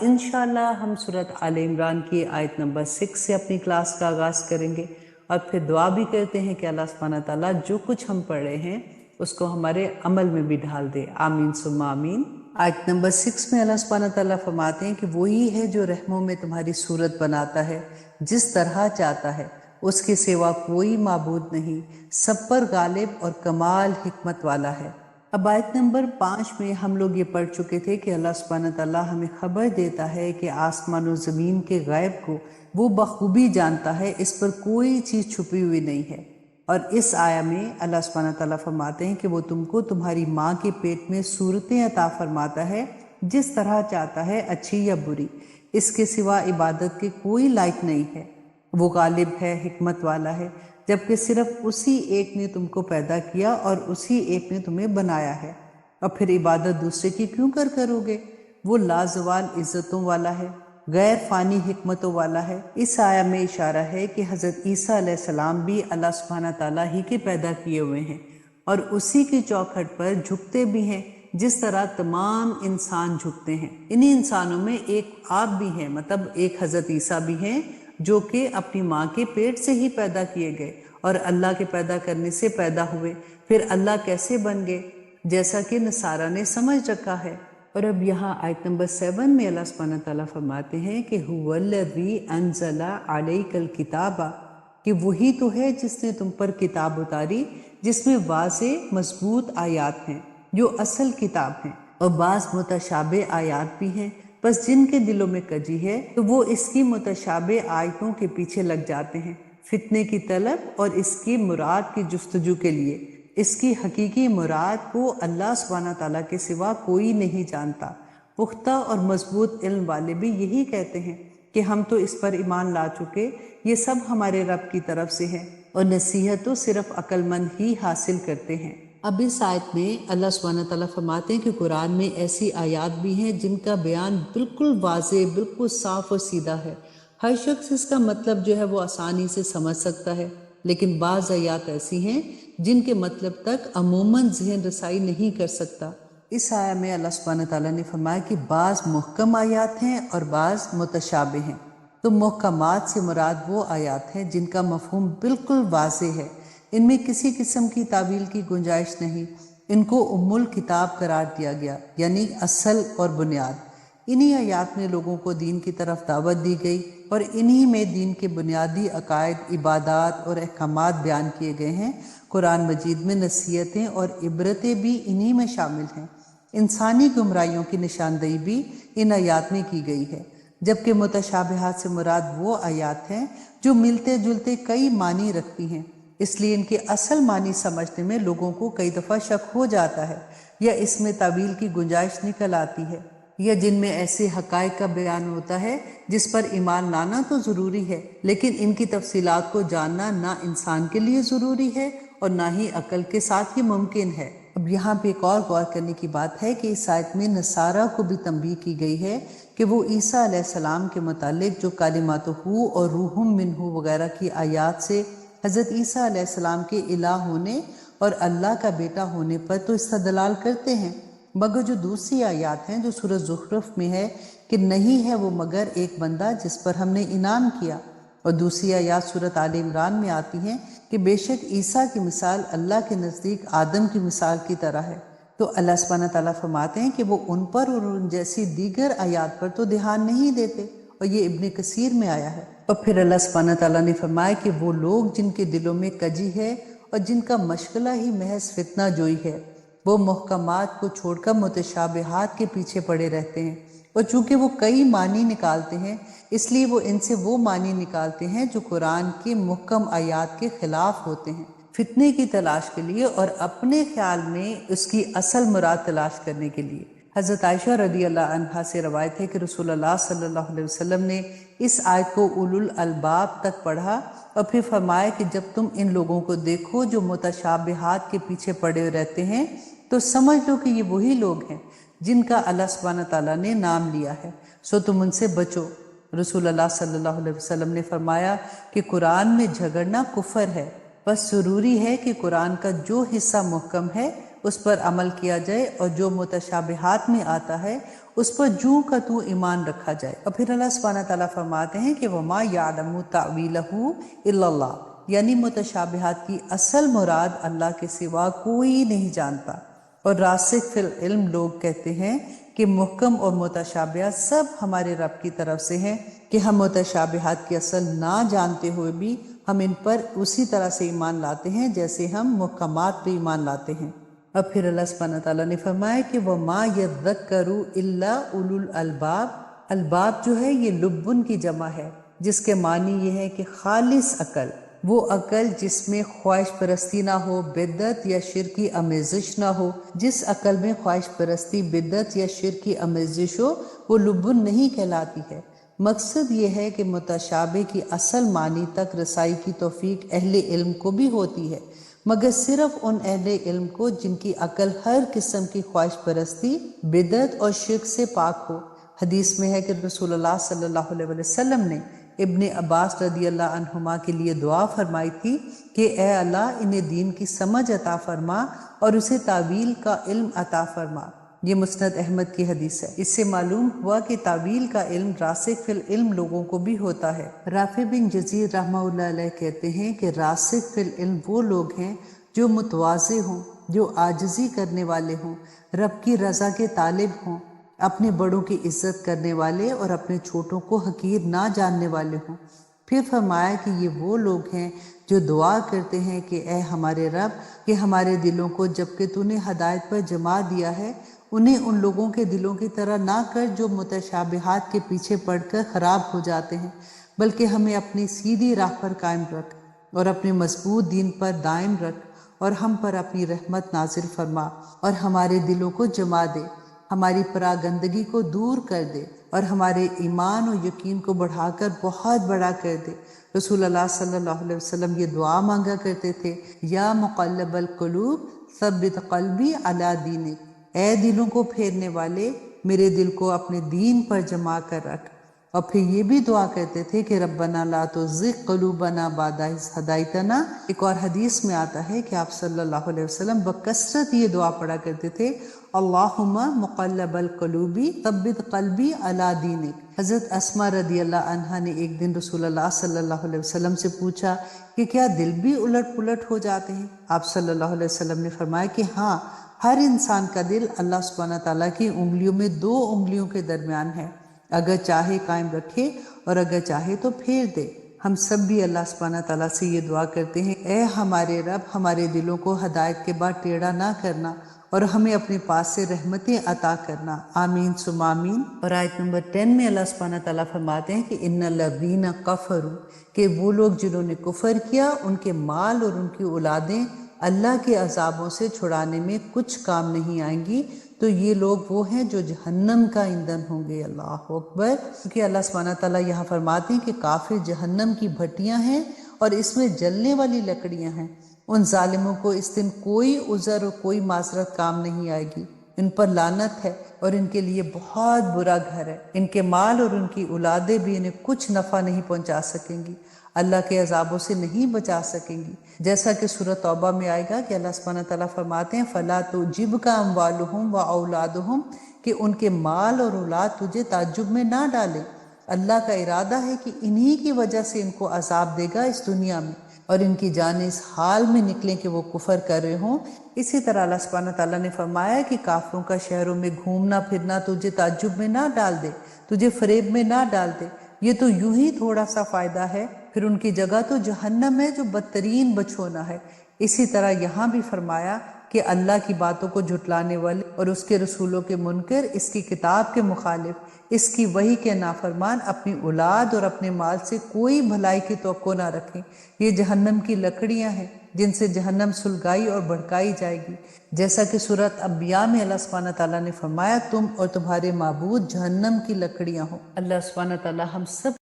इंशाल्लाह हम सूरत आल इमरान की आयत नंबर 6 से अपनी क्लास का आगाज़ करेंगे और फिर दुआ भी करते हैं कि अल्लाह सुब्हानहू तआला जो कुछ हम पढ़ रहे हैं उसको हमारे अमल में भी ढाल दे। आमीन सुम्मा आमीन। आयत नंबर 6 में अल्लाह सुब्हानहू तआला फरमाते हैं कि वही है जो रहमों में तुम्हारी सूरत बनाता है जिस तरह चाहता है, उसके सिवा कोई माबूद नहीं, सब पर गालिब और कमाल हिकमत वाला है। अब आयत नंबर 5 में हम लोग ये पढ़ चुके थे कि अल्लाह सुब्हानहू तआला हमें खबर देता है कि आसमान और ज़मीन के गैब को वो बखूबी जानता है, इस पर कोई चीज़ छुपी हुई नहीं है। और इस आया में अल्लाह सुब्हानहू तआला फरमाते हैं कि वो तुमको तुम्हारी माँ के पेट में सूरतें अता फरमाता है जिस तरह चाहता है, अच्छी या बुरी, इसके सिवा इबादत के कोई लायक नहीं है। वो गालिब है, हिकमत वाला है, जबकि सिर्फ उसी एक ने तुमको पैदा किया और उसी एक ने तुम्हें बनाया है। और फिर इबादत दूसरे की क्यों करोगे? वो लाजवाल इज्जतों वाला है, गैर फानी हिकमतों वाला है। इस आया में इशारा है कि हज़रत ईसा अलैहिस्सलाम भी अल्लाह सुब्हानहू तआला ही के पैदा किए हुए हैं और उसी की चौखट पर झुकते भी हैं जिस तरह तमाम इंसान झुकते हैं। इन्हीं इंसानों में एक आप भी हैं, मतलब एक हज़रत ईसा भी हैं जो कि अपनी माँ के पेट से ही पैदा किए गए और अल्लाह के पैदा करने से पैदा हुए। फिर अल्लाह कैसे बन गए, जैसा कि नसारा ने समझ रखा है। और अब यहाँ आयत नंबर 7 में अल्लाह सुब्हानहू तआला फरमाते हैं कि हुवल्लज़ी अंज़ला अलैकल किताबा, कि वही तो है जिसने तुम पर किताब उतारी जिसमें वाज़े मजबूत आयात हैं जो असल किताब हैं, और बाज़ मुतशाबे आयात भी हैं। बस जिनके दिलों में कजी है तो वो इसकी मुतशाबे आयतों के पीछे लग जाते हैं, फितने की तलब और इसकी मुराद की जुस्तजू के लिए। इसकी हकीकी मुराद को अल्लाह सुब्हानहू तआला के सिवा कोई नहीं जानता। पुख्ता और मजबूत इल्म वाले भी यही कहते हैं कि हम तो इस पर ईमान ला चुके, ये सब हमारे रब की तरफ से है और नसीहत तो सिर्फ अक्लमंद ही हासिल करते हैं। अब इस आयत में अल्लाह सुब्हानहू तआला फरमाते हैं कि कुरान में ऐसी आयात भी हैं जिनका बयान बिल्कुल वाज़े, बिल्कुल साफ और सीधा है। हर शख्स इसका मतलब जो है वो आसानी से समझ सकता है, लेकिन बाज़ आयात ऐसी हैं जिनके मतलब तक अमूमन ज़हन रसाई नहीं कर सकता। इस आया में अल्लाह सुब्हानहू तआला ने फरमाया कि बाज़ मुहकम आयात हैं और बाज़ मुतशाबे हैं। तो मुहकमात से मुराद वो आयात हैं जिनका मफहूम बिल्कुल वाज़े है, इनमें किसी किस्म की तावील की गुंजाइश नहीं। इनको उम्मुल किताब करार दिया गया, यानी असल और बुनियाद। इन्हीं आयात में लोगों को दीन की तरफ दावत दी गई और इन्हीं में दीन के बुनियादी अकायद, इबादात और अहकामात बयान किए गए हैं। कुरान मजीद में नसीहतें और इबरतें भी इन्हीं में शामिल हैं। इंसानी गुमराहियों की निशानदेही भी इन आयात में की गई है, जबकि मुतशाबिहात से मुराद वो आयात हैं जो मिलते जुलते कई मानी रखती हैं। इसलिए इनके असल मानी समझने में लोगों को कई दफ़ा शक हो जाता है या इसमें तावील की गुंजाइश निकल आती है, या जिनमें ऐसे हक़ाइक़ का बयान होता है जिस पर ईमान लाना तो ज़रूरी है, लेकिन इनकी तफसीलात को जानना ना इंसान के लिए ज़रूरी है और ना ही अक्ल के साथ ही मुमकिन है। अब यहाँ पे एक और गौर करने की बात है कि इस आयत में नसारा को भी तंबीह की गई है कि वो ईसा अलैहिस्सलाम के मुतालिक जो कालिमातुहू और रूहुम मिन्हू वगैरह की आयात से हज़रत ईसा अलैहिस्सलाम के इलाह होने और अल्लाह का बेटा होने पर तो इस्तदलाल करते हैं, मगर जो दूसरी आयात हैं जो सूरह ज़ुखरुफ में है कि नहीं है वो मगर एक बंदा जिस पर हमने इनाम किया, और दूसरी आयात सूरत आल इमरान में आती हैं कि बेशक ईसा की मिसाल अल्लाह के नज़दीक आदम की मिसाल की तरह है। तो अल्लाह सुब्हानहू तआला फरमाते हैं कि वो उन पर और उन जैसी दीगर आयात पर तो ध्यान नहीं देते, और ये इब्न कसीर में आया है। और फिर अल्लाह सुब्हानहू तआला ने फरमाया कि वो लोग जिनके दिलों में कजी है और जिनका मशगला ही महज फितना जोई है, वो मुहकमात को छोड़कर मुतशाबिहात के पीछे पड़े रहते हैं, और चूंकि वो कई मानी निकालते हैं इसलिए वो इनसे वो मानी निकालते हैं जो कुरान के मुहकम आयात के खिलाफ होते हैं, फितने की तलाश के लिए और अपने ख्याल में उसकी असल मुराद तलाश करने के लिए। हज़रत आयशा रज़ियल्लाहु अन्हा से रवायत है कि रसूलुल्लाह सल्लल्लाहु अलैहि वसल्लम ने इस आयत को उलुल अलबाब तक पढ़ा और फिर फरमाया कि जब तुम इन लोगों को देखो जो मुतशाबिहात के पीछे पड़े रहते हैं तो समझ लो कि ये वही लोग हैं जिनका अल्लाह सुब्हानहू तआला ने नाम लिया है, सो तुम उनसे बचो। रसूलुल्लाह सल्लल्लाहु अलैहि वसल्लम ने फरमाया कि कुरान में झगड़ना कुफर है, बस ज़रूरी है कि कुरान का जो हिस्सा मुहकम है اس پر عمل کیا جائے، اور جو متشابہات میں آتا ہے اس پر جوں کا تو ایمان رکھا جائے۔ اور پھر اللہ سبحانہ تعالیٰ فرماتے ہیں کہ وَمَا يَعْلَمُ تَأْوِيلَهُ إِلَّا اللَّهُ، یعنی متشابہات کی اصل مراد اللہ کے سوا کوئی نہیں جانتا۔ اور راسخ فی العلم لوگ کہتے ہیں کہ محکم اور متشابہات سب ہمارے رب کی طرف سے ہیں، کہ ہم متشابہات کی اصل نہ جانتے ہوئے بھی ہم ان پر اسی طرح سے ایمان لاتے ہیں جیسے ہم محکمات پہ ایمان لاتے ہیں۔ اب پھر اللہ سبحانہ تعالیٰ نے فرمایا کہ وَمَا يَذَّكَّرُ إِلَّا أُولُو الْأَلْبَابِ، الباب جو ہے یہ لبن کی جمع ہے، جس کے معنی یہ ہے کہ خالص عقل، وہ عقل جس میں خواہش پرستی نہ ہو، بدعت یا شرک کی آمیزش نہ ہو۔ جس عقل میں خواہش پرستی، بدعت یا شرک کی آمیزش ہو وہ لبن نہیں کہلاتی ہے۔ مقصد یہ ہے کہ متشابہ کی اصل معنی تک رسائی کی توفیق اہل علم کو بھی ہوتی ہے، مگر صرف ان اہل علم کو جن کی عقل ہر قسم کی خواہش پرستی، بدعت اور شرک سے پاک ہو۔ حدیث میں ہے کہ رسول اللہ صلی اللہ علیہ وسلم نے ابن عباس رضی اللہ عنہما کے لیے دعا فرمائی تھی کہ اے اللہ انہیں دین کی سمجھ عطا فرما اور اسے تعویل کا علم عطا فرما۔ یہ مسند احمد کی حدیث ہے۔ اس سے معلوم ہوا کہ تعویل کا علم راسخ فی العلم لوگوں کو بھی ہوتا ہے۔ رافع بن جزیر رحمہ اللہ علیہ کہتے ہیں کہ راسخ فی العلم وہ لوگ ہیں جو متواضع ہوں، جو عاجزی کرنے والے ہوں، رب کی رضا کے طالب ہوں، اپنے بڑوں کی عزت کرنے والے اور اپنے چھوٹوں کو حقیر نہ جاننے والے ہوں۔ پھر فرمایا کہ یہ وہ لوگ ہیں جو دعا کرتے ہیں کہ اے ہمارے رب، کہ ہمارے دلوں کو جبکہ تو نے ہدایت پر جما دیا ہے انہیں ان لوگوں کے دلوں کی طرح نہ کر جو متشابہات کے پیچھے پڑ کر خراب ہو جاتے ہیں، بلکہ ہمیں اپنی سیدھی راہ پر قائم رکھ اور اپنے مضبوط دین پر دائم رکھ، اور ہم پر اپنی رحمت نازل فرما اور ہمارے دلوں کو جما دے، ہماری پراگندگی کو دور کر دے اور ہمارے ایمان و یقین کو بڑھا کر بہت بڑا کر دے۔ رسول اللہ صلی اللہ علیہ وسلم یہ دعا مانگا کرتے تھے، یا مقلب القلوب ثبت قلبی علی دینک، اے دلوں کو پھیرنے والے میرے دل کو اپنے دین پر جما کر رکھ۔ اور پھر یہ بھی دعا کرتے تھے کہ ربنا لا تزغ قلوبنا بعد اذ ہدیتنا۔ ایک اور حدیث میں آتا ہے کہ آپ صلی اللہ علیہ وسلم بکثرت یہ دعا پڑھا کرتے تھے، اللہم مقلب القلوب ثبت قلبی علی دینک۔ حضرت اسماء رضی اللہ عنہا نے ایک دن رسول اللہ صلی اللہ علیہ وسلم سے پوچھا کہ کیا دل بھی الٹ پلٹ ہو جاتے ہیں؟ آپ صلی اللہ علیہ وسلم نے فرمایا کہ ہاں، ہر انسان کا دل اللہ سبحانہ تعالیٰ کی انگلیوں میں 2 انگلیوں کے درمیان ہے، اگر چاہے قائم رکھے اور اگر چاہے تو پھیر دے۔ ہم سب بھی اللہ سبحانہ تعالیٰ سے یہ دعا کرتے ہیں، اے ہمارے رب، ہمارے دلوں کو ہدایت کے بعد ٹیڑھا نہ کرنا اور ہمیں اپنے پاس سے رحمتیں عطا کرنا، آمین ثم آمین۔ اور آیت نمبر 10 میں اللہ سبحانہ تعالیٰ فرماتے ہیں کہ ان الذین کفروا، کہ وہ لوگ جنہوں نے کفر کیا، ان کے مال اور ان کی اولادیں اللہ کے عذابوں سے چھڑانے میں کچھ کام نہیں آئیں گی، تو یہ لوگ وہ ہیں جو جہنم کا ایندھن ہوں گے۔ اللہ اکبر۔ کیونکہ اللہ سبحانہ تعالیٰ یہاں فرماتے ہیں کہ کافر جہنم کی بھٹیاں ہیں اور اس میں جلنے والی لکڑیاں ہیں۔ ان ظالموں کو اس دن کوئی عذر اور کوئی معذرت کام نہیں آئے گی، ان پر لعنت ہے اور ان کے لیے بہت برا گھر ہے۔ ان کے مال اور ان کی اولادیں بھی انہیں کچھ نفع نہیں پہنچا سکیں گی، اللہ کے عذابوں سے نہیں بچا سکیں گی، جیسا کہ سورۃ توبہ میں آئے گا کہ اللہ سبحانہ تعالیٰ فرماتے ہیں فَلَا تُعْجِبْكَ أَمْوَالُهُمْ وَأَوْلَادُهُمْ، کہ ان کے مال اور اولاد تجھے تعجب میں نہ ڈالے۔ اللہ کا ارادہ ہے کہ انہی کی وجہ سے ان کو عذاب دے گا اس دنیا میں، اور ان کی جانیں اس حال میں نکلیں کہ وہ کفر کر رہے ہوں۔ اسی طرح اللہ سبحانہ تعالیٰ نے فرمایا کہ کافروں کا شہروں میں گھومنا پھرنا تجھے تعجب میں نہ ڈال دے، تجھے فریب میں نہ ڈال دے، یہ تو یوں ہی تھوڑا سا فائدہ ہے، پھر ان کی جگہ تو جہنم ہے جو بدترین بچھونا ہے۔ اسی طرح یہاں بھی فرمایا کہ اللہ کی باتوں کو جھٹلانے والے اور اس کے رسولوں کے منکر، اس کی کتاب کے مخالف، اس کی وحی کے نافرمان اپنی اولاد اور اپنے مال سے کوئی بھلائی کی توقع نہ رکھیں، یہ جہنم کی لکڑیاں ہیں جن سے جہنم سلگائی اور بھڑکائی جائے گی، جیسا کہ سورۃ انبیاء میں اللہ سبحانہ تعالیٰ نے فرمایا تم اور تمہارے معبود جہنم کی لکڑیاں ہو۔ اللہ سبحانہ تعالیٰ ہم سب